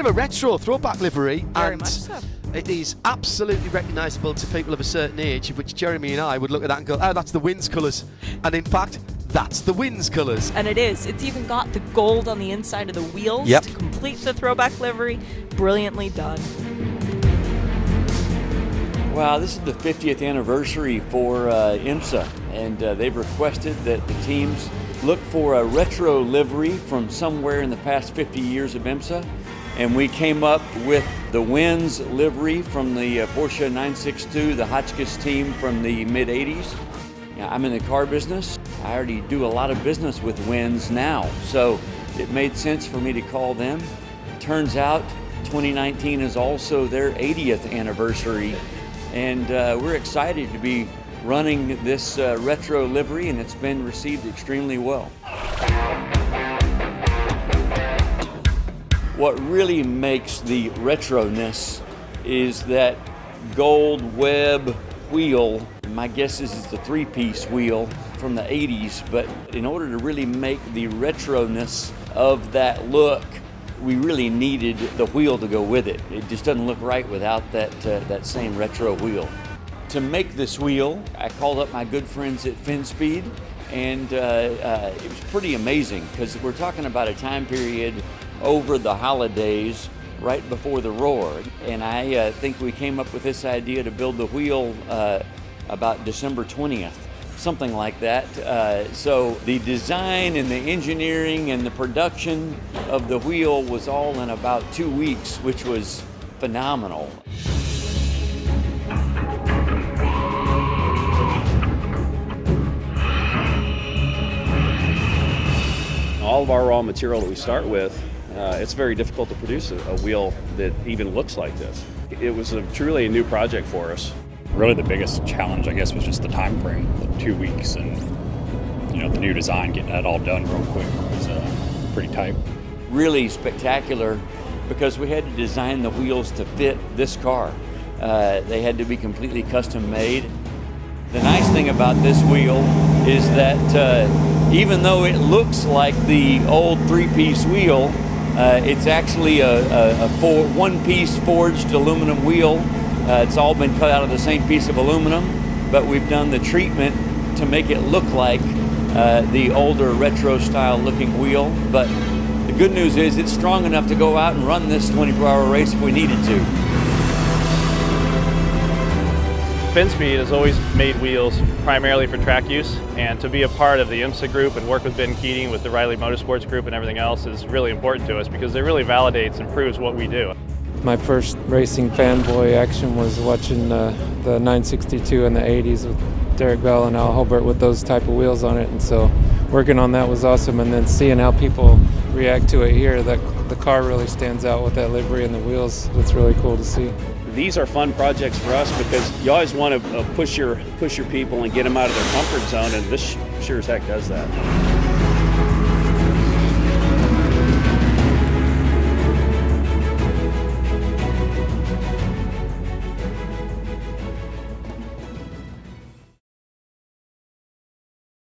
of a retro throwback livery, Very and much so. it is absolutely recognisable to people of a certain age, of which Jeremy and I would look at that and go, oh, that's the Wynn's colours. And in fact, that's the Wynn's colours. And it is. It's even got the gold on the inside of the wheels Yep. to complete the throwback livery. Brilliantly done. Wow, this is the 50th anniversary for IMSA, and they've requested that the teams look for a retro livery from somewhere in the past 50 years of IMSA. And we came up with the Wynn's livery from the Porsche 962, the Hotchkiss team from the mid-80s. I'm in the car business. I already do a lot of business with Wynn's now, so it made sense for me to call them. Turns out 2019 is also their 80th anniversary, and we're excited to be running this retro livery, and it's been received extremely well. What really makes the retroness is that gold web wheel. My guess is it's the three-piece wheel from the 80s, but in order to really make the retroness of that look, we really needed the wheel to go with it. It just doesn't look right without that same retro wheel. To make this wheel, I called up my good friends at FinSpeed, and it was pretty amazing because we're talking about a time period over the holidays, right before the roar. And I think we came up with this idea to build the wheel about December 20th, something like that. So the design and the engineering and the production of the wheel was all in about 2 weeks, which was phenomenal. All of our raw material that we start with, it's very difficult to produce a wheel that even looks like this. It was truly a new project for us. Really the biggest challenge, I guess, was just the time frame, the 2 weeks, and the new design, getting that all done real quick was pretty tight. Really spectacular because we had to design the wheels to fit this car. They had to be completely custom made. The nice thing about this wheel is that even though it looks like the old three-piece wheel, it's actually a one-piece forged aluminum wheel. It's all been cut out of the same piece of aluminum, but we've done the treatment to make it look like the older retro-style looking wheel. But the good news is it's strong enough to go out and run this 24-hour race if we needed to. FinSpeed has always made wheels primarily for track use, and to be a part of the IMSA group and work with Ben Keating with the Riley Motorsports group and everything else is really important to us because it really validates and proves what we do. My first racing fanboy action was watching the 962 in the 80s with Derek Bell and Al Hobart with those type of wheels on it, and so working on that was awesome, and then seeing how people react to it here, that the car really stands out with that livery and the wheels. That's really cool to see. These are fun projects for us because you always want to push your people and get them out of their comfort zone, and this sure as heck does that.